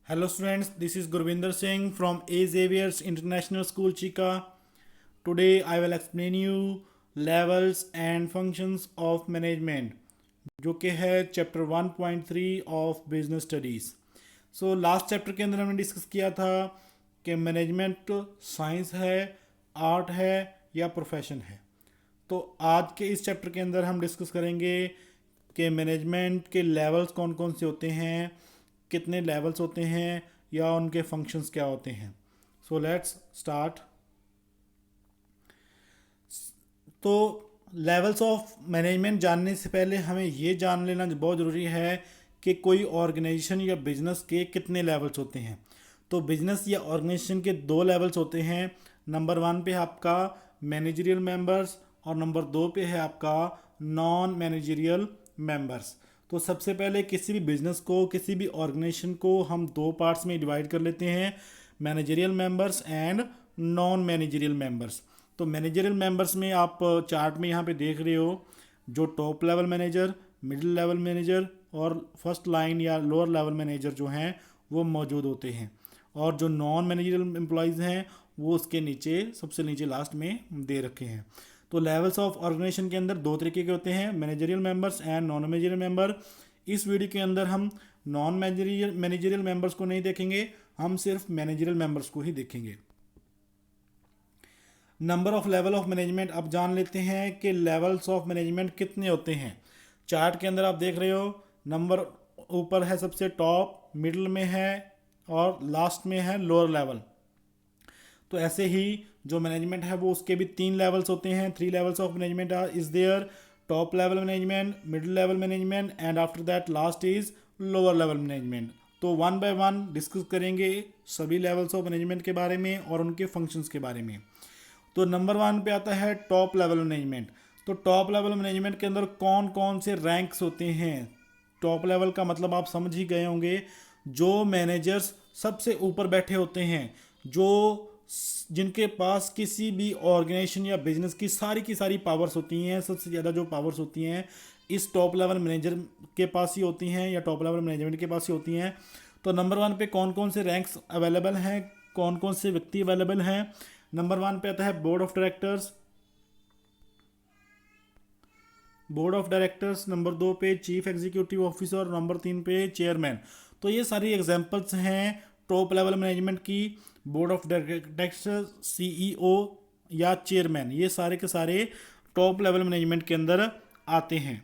Hello students, this is Gurvinder Singh from A Xavier's International School Chika. Today I will explain you levels and functions of management जो कि है chapter 1.3 of business studies. So last chapter के अंदर हमने discuss किया था कि management science है, आर्ट है या प्रोफेशन है। तो आज के इस चैप्टर के अंदर हम डिस्कस करेंगे कि मैनेजमेंट के लेवल्स कौन कौन से होते हैं, कितने लेवल्स होते हैं या उनके फंक्शंस क्या होते हैं। So let's start. तो लेवल्स ऑफ मैनेजमेंट जानने से पहले हमें ये जान लेना बहुत ज़रूरी है कि कोई ऑर्गेनाइजेशन या बिजनेस के कितने लेवल्स होते हैं। तो बिजनेस या ऑर्गेनाइजेशन के दो लेवल्स होते हैं। नंबर 1 पे है आपका मैनेजरियल मेंबर्स और नंबर 2 पे है आपका नॉन मैनेजरियल मेंबर्स। तो सबसे पहले किसी भी बिजनेस को, किसी भी ऑर्गेनाइजेशन को हम दो पार्ट्स में डिवाइड कर लेते हैं, managerial members and non managerial members. तो मैनेजरियल मेंबर्स में आप चार्ट में यहाँ पे देख रहे हो जो top level manager, middle level manager और फर्स्ट लाइन या लोअर लेवल मैनेजर जो हैं वो मौजूद होते हैं, और जो नॉन मैनेजरियल एम्प्लॉयज़ हैं वो उसके नीचे, सबसे नीचे लास्ट में दे रखे हैं। तो लेवल्स ऑफ ऑर्गेनाइजेशन के अंदर दो तरीके के होते हैं, managerial members and non managerial member. इस वीडियो के अंदर हम नॉन मैनेजरियल मेंबर्स को नहीं देखेंगे, हम सिर्फ मैनेजरियल मेंबर्स को ही देखेंगे। Number of level of management अब जान लेते हैं कि लेवल्स ऑफ मैनेजमेंट कितने होते हैं। चार्ट के अंदर आप देख रहे हो नंबर ऊपर है सबसे टॉप, मिडिल में है और लास्ट में है लोअर लेवल। तो ऐसे ही जो मैनेजमेंट है वो उसके भी 3 लेवल्स होते हैं। 3 levels of management is there, top level management, middle level management and after that last is lower level management. तो वन बाय वन डिस्कस करेंगे सभी लेवल्स ऑफ मैनेजमेंट के बारे में और उनके फंक्शंस के बारे में। तो नंबर 1 पे आता है टॉप लेवल मैनेजमेंट। तो टॉप लेवल मैनेजमेंट के अंदर कौन कौन से रैंक्स होते हैं। टॉप लेवल का मतलब आप समझ ही गए होंगे, जो मैनेजर्स सबसे ऊपर बैठे होते हैं, जो जिनके पास किसी भी ऑर्गेनाइजेशन या बिजनेस की सारी पावर्स होती हैं। सबसे ज़्यादा जो पावर्स होती हैं इस टॉप लेवल मैनेजर के पास ही होती हैं या टॉप लेवल मैनेजमेंट के पास ही होती हैं। तो नंबर 1 पे कौन कौन से रैंक्स अवेलेबल हैं, कौन कौन से व्यक्ति अवेलेबल हैं। नंबर 1 पे आता है बोर्ड ऑफ डायरेक्टर्स, नंबर 2 पे चीफ एग्जीक्यूटिव ऑफिसर, नंबर 3 पे चेयरमैन। तो ये सारी एग्जांपल्स हैं टॉप लेवल मैनेजमेंट की। बोर्ड ऑफ डायरेक्टर्स, सीईओ या चेयरमैन, ये सारे के सारे टॉप लेवल मैनेजमेंट के अंदर आते हैं।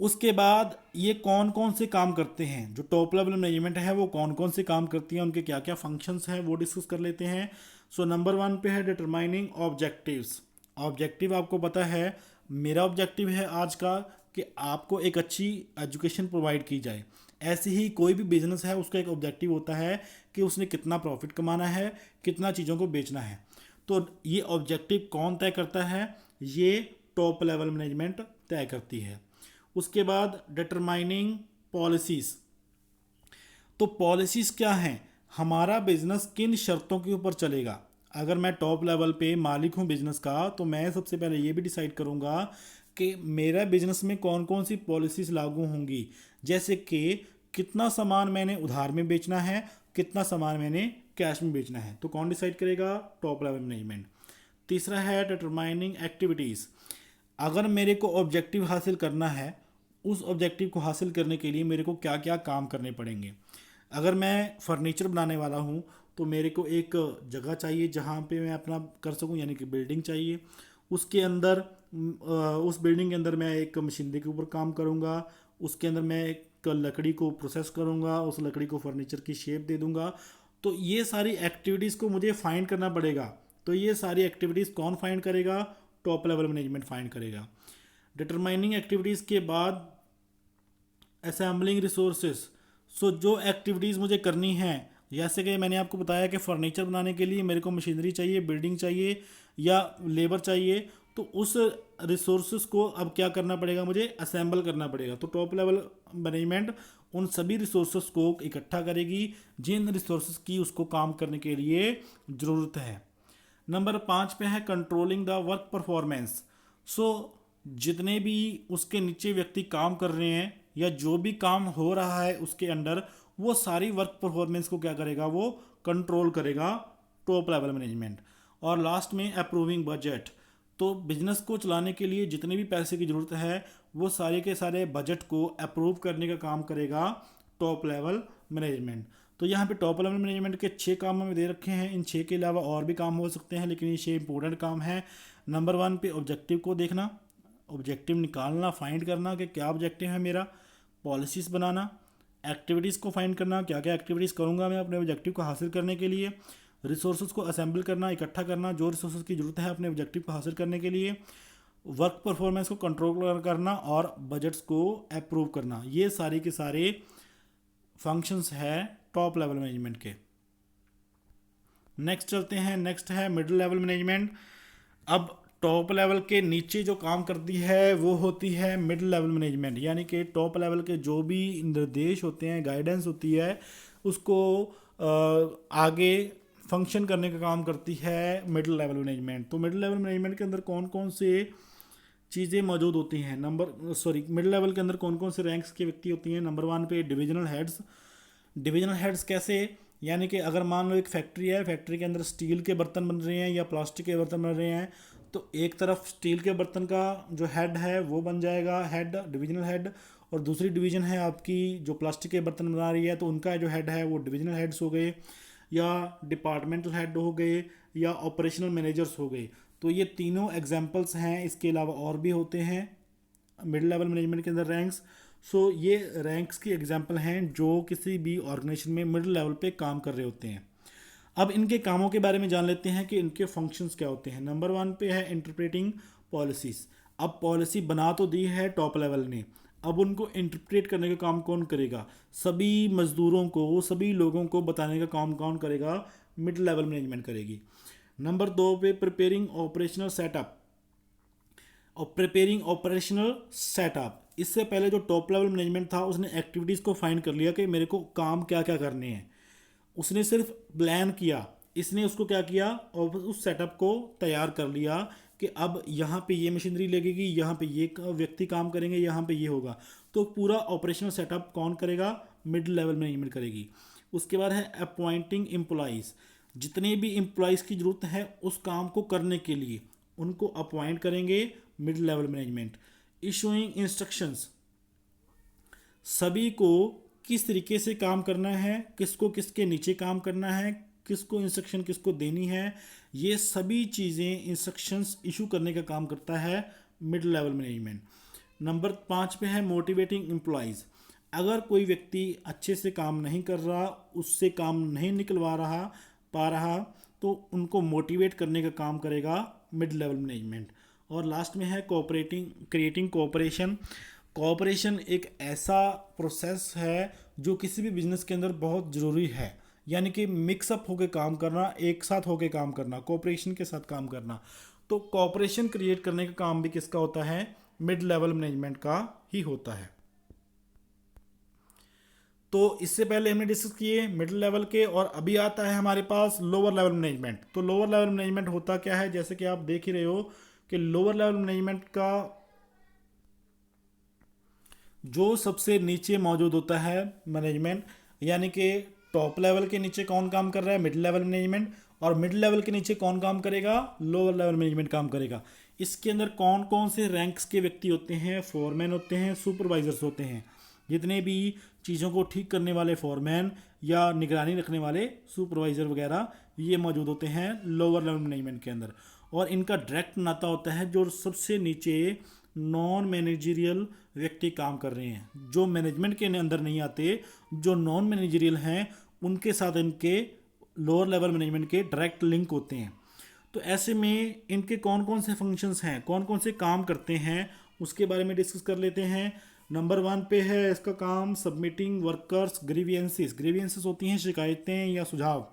उसके बाद ये कौन कौन से काम करते हैं, जो टॉप लेवल मैनेजमेंट है वो कौन कौन से काम करती है, उनके क्या क्या फंक्शंस हैं वो डिस्कस कर लेते हैं। सो नंबर 1 पे है डिटरमाइनिंग ऑब्जेक्टिव्स। ऑब्जेक्टिव आपको पता है, मेरा ऑब्जेक्टिव है आज का कि आपको एक अच्छी एजुकेशन प्रोवाइड की जाए। ऐसे ही कोई भी बिजनेस है उसका एक ऑब्जेक्टिव होता है कि उसने कितना प्रॉफिट कमाना है, कितना चीज़ों को बेचना है। तो ये ऑब्जेक्टिव कौन तय करता है, ये टॉप लेवल मैनेजमेंट तय करती है। उसके बाद डिटरमाइनिंग पॉलिसीज़। तो पॉलिसीज़ क्या हैं, हमारा बिजनेस किन शर्तों के ऊपर चलेगा। अगर मैं टॉप लेवल पे मालिक हूँ बिजनेस का, तो मैं सबसे पहले ये भी डिसाइड करूँगा कि मेरा बिजनेस में कौन कौन सी पॉलिसीज़ लागू होंगी। जैसे कि कितना सामान मैंने उधार में बेचना है, कितना सामान मैंने कैश में बेचना है, तो कौन डिसाइड करेगा, टॉप लेवल मैनेजमेंट। तीसरा है डिटरमाइनिंग एक्टिविटीज़। अगर मेरे को ऑब्जेक्टिव हासिल करना है, उस ऑब्जेक्टिव को हासिल करने के लिए मेरे को क्या क्या काम करने पड़ेंगे। अगर मैं फर्नीचर बनाने वाला हूँ तो मेरे को एक जगह चाहिए जहाँ पे मैं अपना कर सकूँ, यानी कि बिल्डिंग चाहिए। उसके अंदर उस बिल्डिंग के अंदर मैं एक मशीनरी के ऊपर काम करूँगा, उसके अंदर मैं एक लकड़ी को प्रोसेस करूँगा, उस लकड़ी को फर्नीचर की शेप दे दूँगा। तो ये सारी एक्टिविटीज़ को मुझे फाइंड करना पड़ेगा। तो ये सारी एक्टिविटीज़ कौन फाइंड करेगा, टॉप लेवल मैनेजमेंट फाइंड करेगा। डिटरमाइनिंग एक्टिविटीज़ के बाद असेंबलिंग रिसोर्सेज। सो जो एक्टिविटीज़ मुझे करनी है, जैसे कि मैंने आपको बताया कि फ़र्नीचर बनाने के लिए मेरे को मशीनरी चाहिए, बिल्डिंग चाहिए या लेबर चाहिए, तो उस रिसोर्सेज को अब क्या करना पड़ेगा, मुझे असेंबल करना पड़ेगा। तो टॉप लेवल मैनेजमेंट उन सभी रिसोर्सेज को इकट्ठा करेगी जिन रिसोर्सेज की उसको काम करने के लिए ज़रूरत है। नंबर 5 पे है कंट्रोलिंग द वर्क परफॉर्मेंस। सो जितने भी उसके नीचे व्यक्ति काम कर रहे हैं या जो भी काम हो रहा है उसके अंडर, वो सारी वर्क परफॉर्मेंस को क्या करेगा, वो कंट्रोल करेगा टॉप लेवल मैनेजमेंट। और लास्ट में अप्रूविंग बजट, तो बिजनेस को चलाने के लिए जितने भी पैसे की ज़रूरत है वो सारे के सारे बजट को अप्रूव करने का काम करेगा टॉप लेवल मैनेजमेंट। तो यहाँ पे टॉप लेवल मैनेजमेंट के 6 काम हमें दे रखे हैं। इन 6 के अलावा और भी काम हो सकते हैं, लेकिन ये 6 इंपॉर्टेंट काम है। नंबर 1 पे ऑब्जेक्टिव को देखना, ऑब्जेक्टिव निकालना, फाइंड करना कि क्या ऑब्जेक्टिव है मेरा। पॉलिसीज़ बनाना, एक्टिविटीज़ को फाइंड करना, क्या क्या एक्टिविटीज़ करूँगा मैं अपने ऑब्जेक्टिव को हासिल करने के लिए। रिसोर्सेज को असेंबल करना, इकट्ठा करना, जो रिसोर्सेज की ज़रूरत है अपने ऑब्जेक्टिव को हासिल करने के लिए। वर्क परफॉर्मेंस को कंट्रोल करना और बजट्स को अप्रूव करना। ये सारे के सारे फंक्शंस है टॉप लेवल मैनेजमेंट के। नेक्स्ट चलते हैं, नेक्स्ट है मिडिल लेवल मैनेजमेंट। अब टॉप लेवल के नीचे जो काम करती है वो होती है मिडिल लेवल मैनेजमेंट, यानी कि टॉप लेवल के जो भी निर्देश होते हैं, गाइडेंस होती है, उसको आगे फंक्शन करने का काम करती है मिडिल लेवल मैनेजमेंट। तो मिडिल लेवल मैनेजमेंट के अंदर कौन कौन से चीज़ें मौजूद होती हैं, मिडिल लेवल के अंदर कौन कौन से रैंक्स की व्यक्ति होती हैं। नंबर 1 पे डिविजनल हेड्स। डिविजनल हेड्स कैसे, यानी कि अगर मान लो एक फैक्ट्री है, फैक्ट्री के अंदर स्टील के बर्तन बन रहे हैं या प्लास्टिक के बर्तन बन रहे हैं, तो एक तरफ स्टील के बर्तन का जो हेड है वो बन जाएगा हेड, डिविजनल हेड, और दूसरी डिवीजन है आपकी जो प्लास्टिक के बर्तन बना रही है, तो उनका जो हेड है वो डिविजनल हेड्स हो गए, या डिपार्टमेंटल हेड हो गए, या ऑपरेशनल मैनेजर्स हो गए। तो ये तीनों एग्जांपल्स हैं। इसके अलावा और भी होते हैं मिडिल लेवल मैनेजमेंट के अंदर रैंक्स। सो ये रैंक्स की एग्जांपल हैं जो किसी भी ऑर्गेनाइजेशन में मिडिल लेवल पे काम कर रहे होते हैं। अब इनके कामों के बारे में जान लेते हैं कि इनके फंक्शंस क्या होते हैं। नंबर 1 पे है इंटरप्रेटिंग पॉलिसीज़। अब पॉलिसी बना तो दी है टॉप लेवल ने, अब उनको इंटरप्रेट करने का काम कौन करेगा, सभी मजदूरों को, सभी लोगों को बताने का काम कौन करेगा, मिडिल लेवल मैनेजमेंट करेगी। नंबर 2 पे प्रिपेयरिंग ऑपरेशनल सेटअप, और प्रिपेयरिंग ऑपरेशनल सेटअप, इससे पहले जो टॉप लेवल मैनेजमेंट था उसने एक्टिविटीज़ को फाइंड कर लिया कि मेरे को काम क्या क्या करने हैं, उसने सिर्फ प्लान किया, इसने उसको क्या किया और उस सेटअप को तैयार कर लिया कि अब यहाँ पे ये मशीनरी लगेगी, यहाँ पे ये व्यक्ति काम करेंगे, यहाँ पे ये होगा। तो पूरा ऑपरेशनल सेटअप कौन करेगा, मिड लेवल मैनेजमेंट करेगी। उसके बाद है अपॉइंटिंग एम्प्लॉइज़, जितने भी एम्प्लॉइज़ की ज़रूरत है उस काम को करने के लिए उनको अपॉइंट करेंगे mid level management. Issuing instructions, सभी को किस तरीके से काम करना है, किसको किसके नीचे काम करना है, किसको इंस्ट्रक्शन किसको देनी है, ये सभी चीज़ें इंस्ट्रक्शंस इशू करने का काम करता है मिड लेवल मैनेजमेंट। नंबर 5 पे है मोटिवेटिंग एम्प्लॉइज़। अगर कोई व्यक्ति अच्छे से काम नहीं कर रहा, उससे काम नहीं निकलवा रहा पा रहा, तो उनको मोटिवेट करने का काम करेगा मिड लेवल मैनेजमेंट। और लास्ट में है क्रिएटिंग कोऑपरेशन। कोऑपरेशन एक ऐसा प्रोसेस है जो किसी भी बिजनेस के अंदर बहुत ज़रूरी है, यानी कि मिक्सअप होकर काम करना, एक साथ होकर काम करना, कोऑपरेशन के साथ काम करना। तो कोऑपरेशन क्रिएट करने का काम भी किसका होता है, मिड लेवल मैनेजमेंट का ही होता है। तो इससे पहले हमने डिस्कस किए मिडिल लेवल के, और अभी आता है हमारे पास लोअर लेवल मैनेजमेंट। तो लोअर लेवल मैनेजमेंट होता क्या है, जैसे कि आप देख ही रहे हो कि लोअर लेवल मैनेजमेंट का जो सबसे नीचे मौजूद होता है मैनेजमेंट, यानी कि टॉप लेवल के नीचे कौन काम कर रहा है, मिडिल लेवल मैनेजमेंट, और मिडिल लेवल के नीचे कौन काम करेगा, लोअर लेवल मैनेजमेंट काम करेगा। इसके अंदर कौन कौन से रैंक्स के व्यक्ति होते हैं, फोरमैन होते हैं, सुपरवाइजर्स होते हैं। जितने भी चीज़ों को ठीक करने वाले फोरमैन या निगरानी रखने वाले सुपरवाइज़र वगैरह, ये मौजूद होते हैं लोअर लेवल मैनेजमेंट के अंदर। और इनका डायरेक्ट नाता होता है जो सबसे नीचे नॉन मैनेजरियल व्यक्ति काम कर रहे हैं, जो मैनेजमेंट के अंदर नहीं आते, जो नॉन मैनेजरियल हैं, उनके साथ इनके लोअर लेवल मैनेजमेंट के डायरेक्ट लिंक होते हैं। तो ऐसे में इनके कौन कौन से फंक्शंस हैं, कौन कौन से काम करते हैं, उसके बारे में डिस्कस कर लेते हैं। नंबर 1 पे है इसका काम सबमिटिंग वर्कर्स ग्रीवियंसेस। ग्रीवियंसेस होती हैं शिकायतें या सुझाव।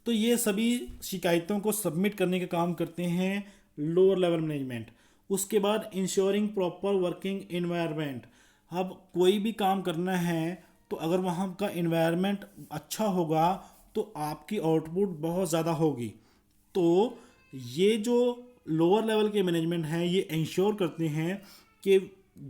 तो ये सभी शिकायतों को सबमिट करने का काम करते हैं लोअर लेवल मैनेजमेंट। उसके बाद इंश्योरिंग प्रॉपर वर्किंग इन्वायरमेंट। अब कोई भी काम करना है तो अगर वहाँ का इन्वायरमेंट अच्छा होगा तो आपकी आउटपुट बहुत ज़्यादा होगी। तो ये जो लोअर लेवल के मैनेजमेंट हैं ये इंश्योर करते हैं कि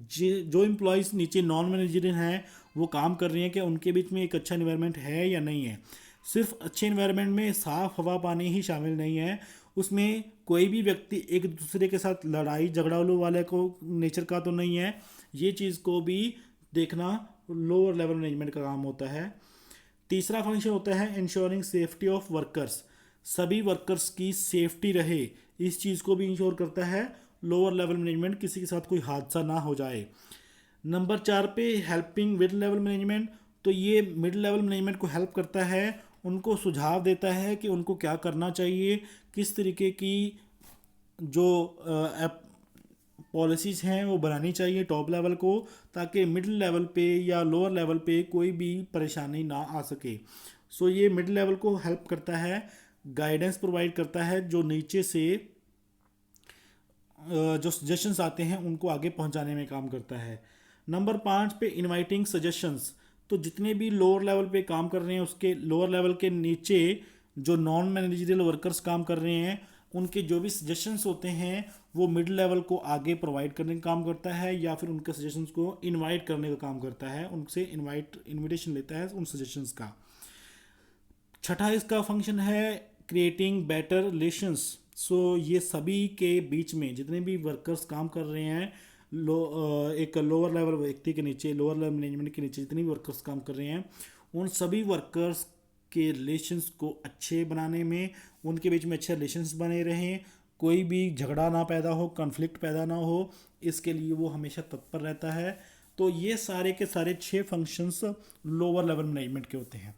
जो एम्प्लॉयज़ नीचे नॉन मैनेजरियल हैं वो काम कर रही हैं, कि उनके बीच में एक अच्छा इन्वायरमेंट है या नहीं है। सिर्फ अच्छे इन्वायरमेंट में साफ हवा पानी ही शामिल नहीं है, उसमें कोई भी व्यक्ति एक दूसरे के साथ लड़ाई झगड़ालू वाले को नेचर का तो नहीं है। ये चीज़ को भी देखना लोअर लेवल मैनेजमेंट का काम होता है। तीसरा फंक्शन होता है इंश्योरिंग सेफ्टी ऑफ वर्कर्स, सभी वर्कर्स की सेफ्टी रहे, इस चीज़ को भी इंश्योर करता है लोअर लेवल मैनेजमेंट, किसी के साथ कोई हादसा ना हो जाए। नंबर 4 पे हेल्पिंग मिड लेवल मैनेजमेंट, तो ये मिड लेवल मैनेजमेंट को हेल्प करता है, उनको सुझाव देता है कि उनको क्या करना चाहिए, किस तरीके की जो पॉलिसीज़ हैं वो बनानी चाहिए टॉप लेवल को, ताकि मिडिल लेवल पे या लोअर लेवल पे कोई भी परेशानी ना आ सके। सो ये मिड लेवल को हेल्प करता है, गाइडेंस प्रोवाइड करता है, जो नीचे से जो सजेशंस आते हैं उनको आगे पहुंचाने में काम करता है। नंबर 5 पे इनवाइटिंग सजेशंस, तो जितने भी लोअर लेवल पे काम कर रहे हैं उसके लोअर लेवल के नीचे जो नॉन मैनेजरियल वर्कर्स काम कर रहे हैं, उनके जो भी सजेशंस होते हैं वो मिड लेवल को आगे प्रोवाइड करने का काम करता है, या फिर उनके सजेशंस को इनवाइट करने का काम करता है, उनसे इनविटेशन लेता है उन सजेशंस का। छठा इसका फंक्शन है क्रिएटिंग बेटर रिलेशंस। सो ये सभी के बीच में जितने भी वर्कर्स काम कर रहे हैं, एक लोअर लेवल व्यक्ति के नीचे, लोअर लेवल मैनेजमेंट के नीचे जितने भी वर्कर्स काम कर रहे हैं, उन सभी वर्कर्स के रिलेशंस को अच्छे बनाने में, उनके बीच में अच्छे रिलेशंस बने रहें, कोई भी झगड़ा ना पैदा हो, कॉन्फ्लिक्ट पैदा ना हो, इसके लिए वो हमेशा तत्पर रहता है। तो ये सारे के सारे 6 फंक्शंस लोअर लेवल मैनेजमेंट के होते हैं।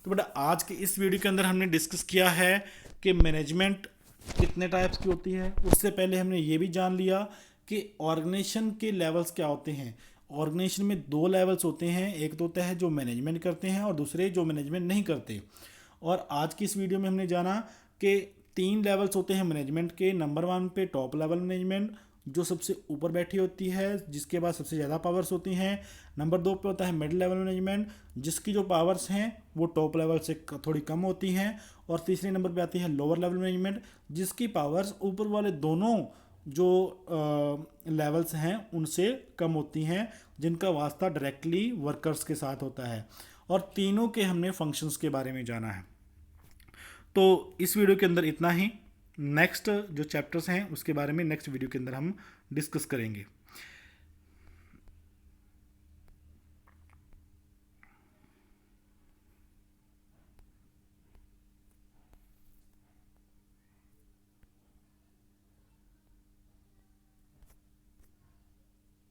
तो बेटा आज के इस वीडियो के अंदर हमने डिस्कस किया है कि मैनेजमेंट कितने टाइप्स की होती है। उससे पहले हमने ये भी जान लिया कि ऑर्गेनाइजेशन के लेवल्स क्या होते हैं। ऑर्गेनाइजेशन में 2 लेवल्स होते हैं, एक तो होता है जो मैनेजमेंट करते हैं और दूसरे जो मैनेजमेंट नहीं करते। और आज की इस वीडियो में हमने जाना कि 3 लेवल्स होते हैं मैनेजमेंट के। नंबर 1 पे टॉप लेवल मैनेजमेंट, जो सबसे ऊपर बैठी होती है, जिसके पास सबसे ज़्यादा पावर्स होती हैं। नंबर 2 पे होता है मिड लेवल मैनेजमेंट, जिसकी जो पावर्स हैं वो टॉप लेवल से थोड़ी कम होती हैं। और तीसरे नंबर पे आती है लोअर लेवल मैनेजमेंट, जिसकी पावर्स ऊपर वाले दोनों जो लेवल्स हैं उनसे कम होती हैं, जिनका वास्ता डायरेक्टली वर्कर्स के साथ होता है। और तीनों के हमने फंक्शंस के बारे में जाना है। तो इस वीडियो के अंदर इतना ही। नेक्स्ट जो चैप्टर्स हैं उसके बारे में नेक्स्ट वीडियो के अंदर हम डिस्कस करेंगे।